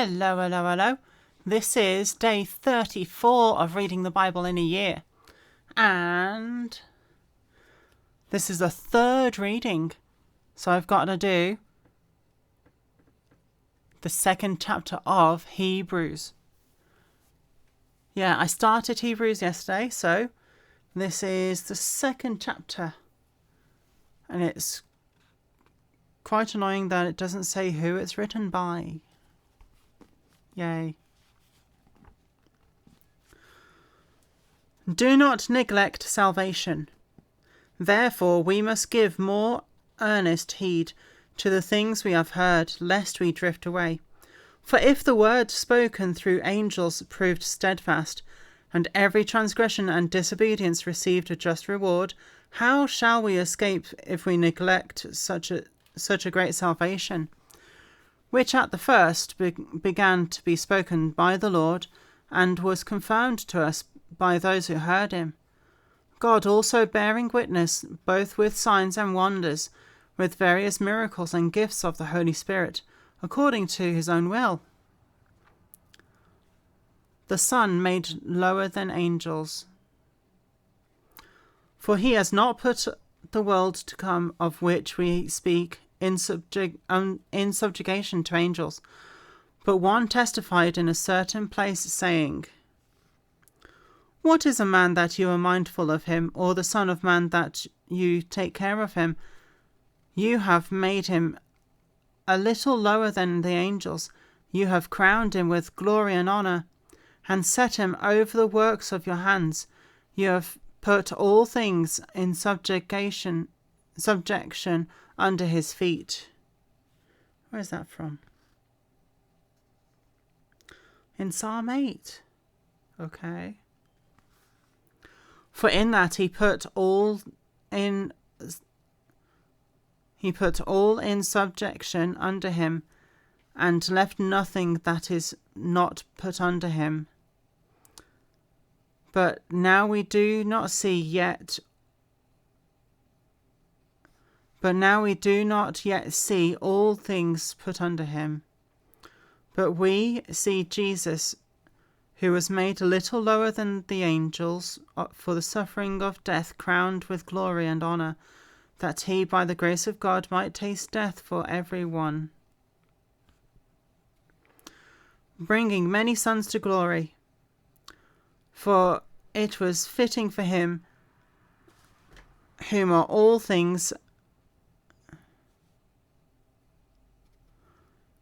Hello, hello, hello. This is day 34 of reading the Bible in a year. And this is the third reading. So I've got to do the second chapter of Hebrews. Yeah, I started Hebrews yesterday, so this is the second chapter. And it's quite annoying that it doesn't say who it's written by. Yay. Do not neglect salvation. Therefore we must give more earnest heed to the things we have heard, lest we drift away. For if the word spoken through angels proved steadfast, and every transgression and disobedience received a just reward, how shall we escape if we neglect such a great salvation, which at the first began to be spoken by the Lord, and was confirmed to us by those who heard him? God also bearing witness, both with signs and wonders, with various miracles and gifts of the Holy Spirit, according to his own will. The Son made lower than angels. For he has not put the world to come of which we speak in subjugation to angels, but one testified in a certain place, saying, What is a man that you are mindful of him, or the Son of Man that you take care of him? You have made him a little lower than the angels. You have crowned him with glory and honour, and set him over the works of your hands. You have put all things in subjection under his feet. Where is that from? In Psalm 8. Okay. For in that he put all in subjection under him, and left nothing that is not put under him. But now we do not yet see all things put under him. But we see Jesus, who was made a little lower than the angels for the suffering of death, crowned with glory and honour, that he, by the grace of God, might taste death for every one, bringing many sons to glory. For it was fitting for him, whom are all things,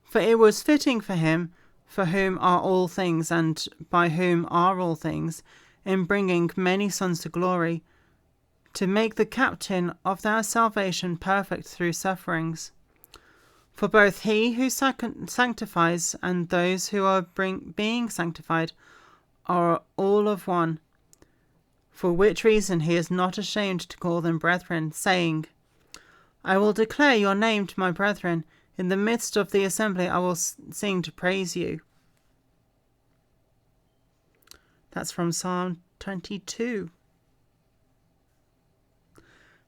for whom are all things, and by whom are all things, in bringing many sons to glory, to make the captain of their salvation perfect through sufferings. For both he who sanctifies and those who are being sanctified are all of one, for which reason he is not ashamed to call them brethren, saying, I will declare your name to my brethren. In the midst of the assembly I will sing to praise you. That's from Psalm 22.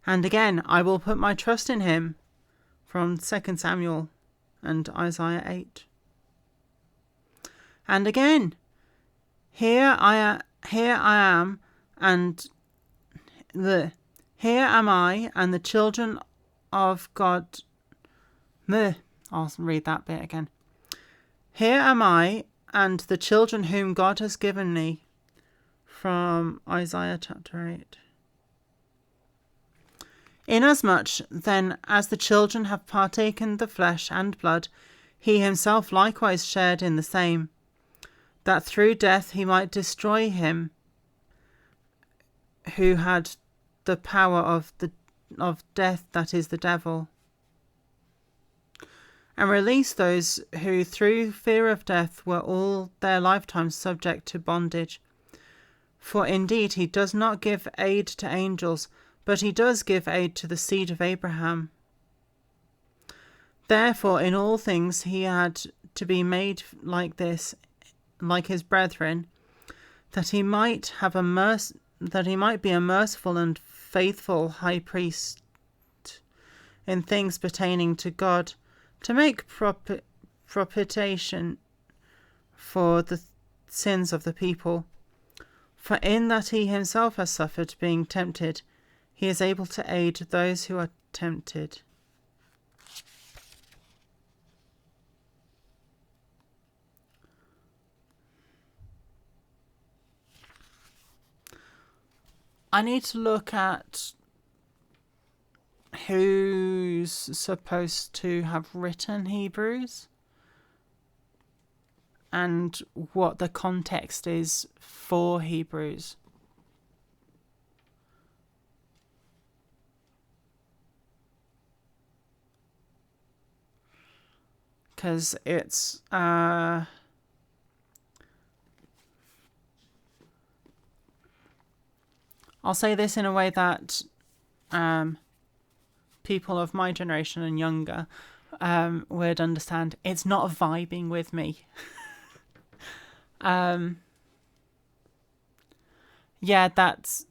And again, I will put my trust in him, from 2 Samuel and Isaiah 8. And again, here am I and the children of God. I'll read that bit again. Here am I and the children whom God has given me, from Isaiah chapter 8. Inasmuch then as the children have partaken the flesh and blood, he himself likewise shared in the same, that through death he might destroy him who had the power of death, that is, the devil, and release those who through fear of death were all their lifetime subject to bondage. For indeed he does not give aid to angels, but he does give aid to the seed of Abraham. Therefore in all things he had to be made like his brethren, that he might be a merciful and faithful high priest in things pertaining to God, to make propitiation for the sins of the people. For in that he himself has suffered being tempted, he is able to aid those who are tempted. I need to look at who's supposed to have written Hebrews and what the context is for Hebrews. Because it's I'll say this in a way that people of my generation and younger would understand. It's not vibing with me. Yeah, that's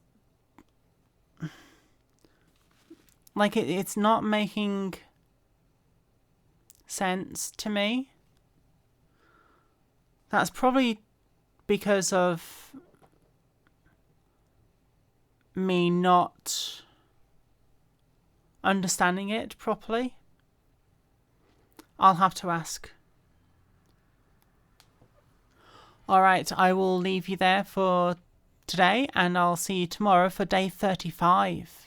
like it's not making sense to me. That's probably because of me not understanding it properly. I'll have to ask. Alright, I will leave you there for today, and I'll see you tomorrow for day 35.